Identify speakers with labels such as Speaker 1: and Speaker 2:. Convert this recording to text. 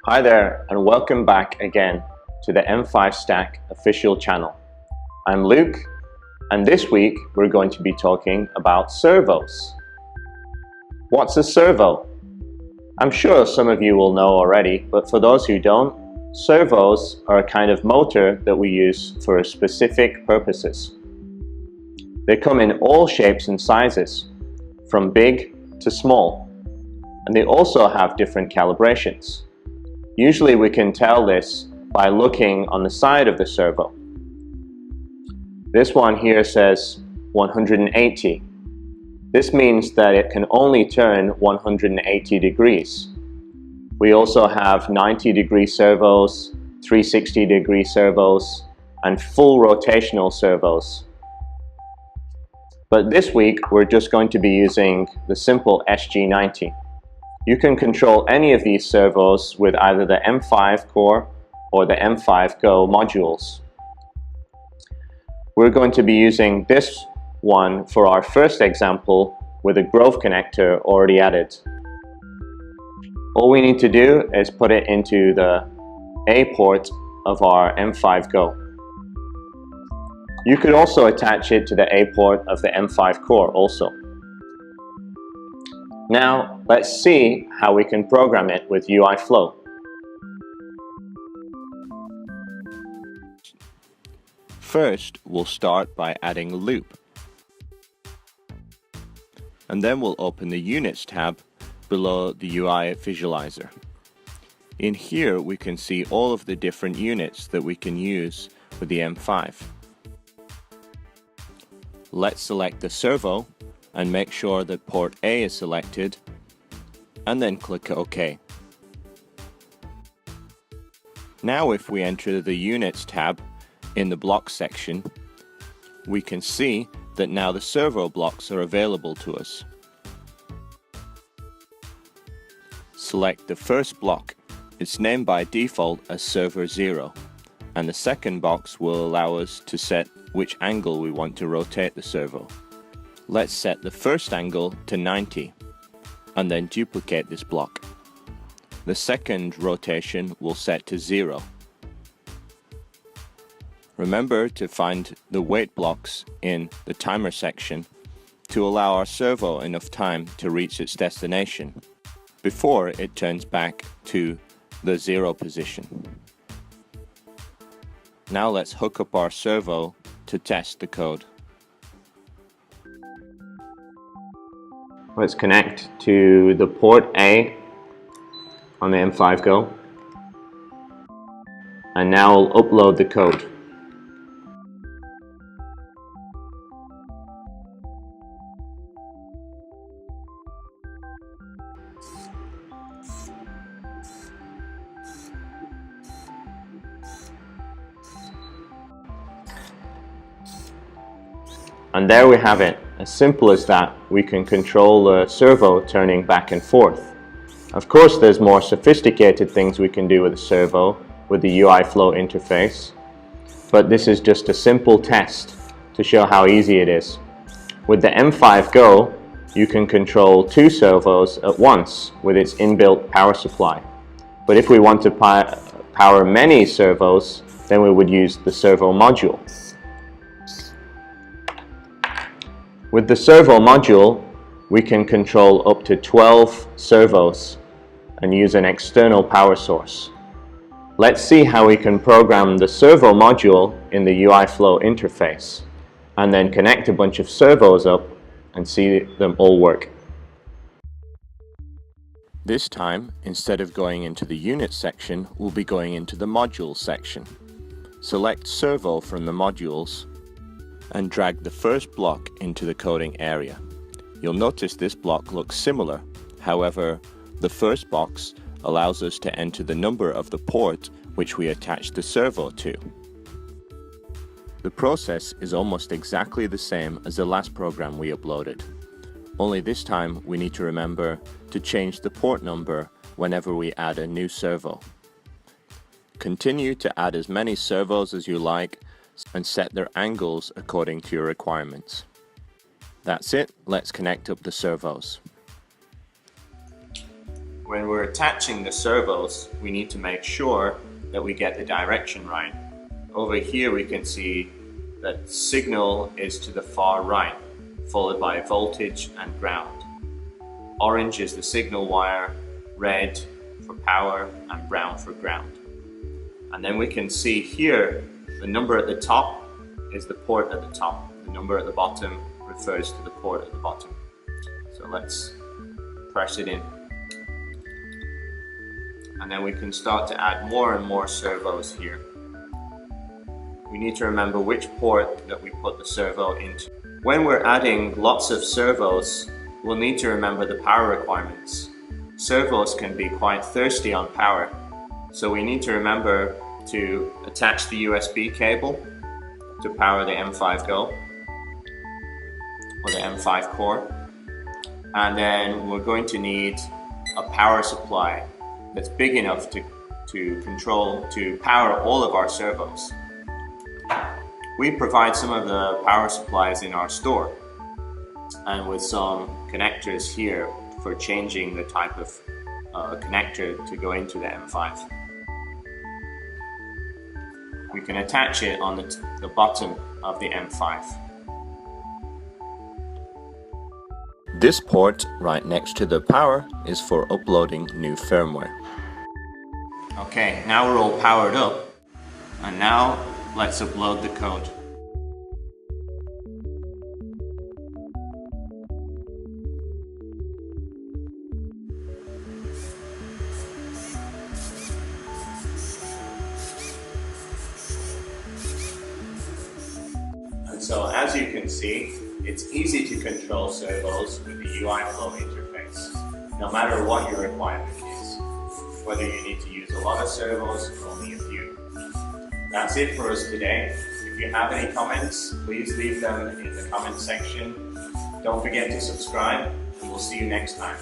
Speaker 1: Hi there, and welcome back again to the M5Stack official channel. I'm Luke, and this week we're going to be talking about servos. What's a servo? I'm sure some of you will know already, but for those who don't, servos are a kind of motor that we use for specific purposes. They come in all shapes and sizes, from big to small, and they also have different calibrations. Usually we can tell this by looking on the side of the servo. This one here says 180. This means that it can only turn 180 degrees. We also have 90-degree servos, 360-degree servos, and full rotational servos. But this week we're just going to be using the simple SG90. You can control any of these servos with either the M5 core or the M5 Go modules. We're going to be using this one for our first example with a Grove connector already added. All we need to do is put it into the A port of our M5 Go. You could also attach it to the A port of the M5 core also. Now, let's see how we can program it with UI Flow.
Speaker 2: First, we'll start by adding a loop. And then we'll open the Units tab below the UI Visualizer. In here, we can see all of the different units that we can use with the M5. Let's select the servo and make sure that port A is selected, and then click OK. Now if we enter the Units tab in the Blocks section, we can see that now the servo blocks are available to us. Select the first block. It's named by default as Server 0, and the second box will allow us to set which angle we want to rotate the servo. Let's set the first angle to 90 and then duplicate this block. The second rotation will set to 0. Remember to find the wait blocks in the timer section to allow our servo enough time to reach its destination before it turns back to the 0 position. Now let's hook up our servo to test the code.
Speaker 1: Let's connect to the port A on the M5 Go, and now I'll upload the code. And there we have it. As simple as that, we can control the servo turning back and forth. Of course, there's more sophisticated things we can do with the servo with the UI Flow interface, but this is just a simple test to show how easy it is. With the M5 Go, you can control 2 servos at once with its inbuilt power supply. But if we want to power many servos, then we would use the servo module. With the servo module, we can control up to 12 servos and use an external power source. Let's see how we can program the servo module in the UI Flow interface and then connect a bunch of servos up and see them all work.
Speaker 2: This time, instead of going into the Unit section, we'll be going into the Modules section. Select Servo from the modules and drag the first block into the coding area. You'll notice this block looks similar, however, the first box allows us to enter the number of the port which we attach the servo to. The process is almost exactly the same as the last program we uploaded, only this time we need to remember to change the port number whenever we add a new servo. Continue to add as many servos as you like and set their angles according to your requirements. That's it, let's connect up the servos.
Speaker 1: when we're attaching the servos, we need to make sure that we get the direction right. Over here we can see that signal is to the far right, followed by voltage and ground. Orange is the signal wire, red for power, and brown for ground. And then we can see here the number at the top is the port at the top. The number at the bottom refers to the port at the bottom. So let's press it in. And then we can start to add more and more servos here. We need to remember which port that we put the servo into. When we're adding lots of servos, we'll need to remember the power requirements. Servos can be quite thirsty on power, so we need to remember to attach the USB cable to power the M5 Go or the M5 Core. And then we're going to need a power supply that's big enough to power all of our servos. We provide some of the power supplies in our store, and with some connectors here for changing the type of connector to go into the M5. We can attach it on the bottom of the M5.
Speaker 2: This port right next to the power is for uploading new firmware.
Speaker 1: Okay, now we're all powered up, and now let's upload the code. And so as you can see, it's easy to control servos with the UI flow interface, no matter what your requirement is, whether you need to use a lot of servos or only a few. That's it for us today. If you have any comments, please leave them in the comment section. Don't forget to subscribe, and we'll see you next time.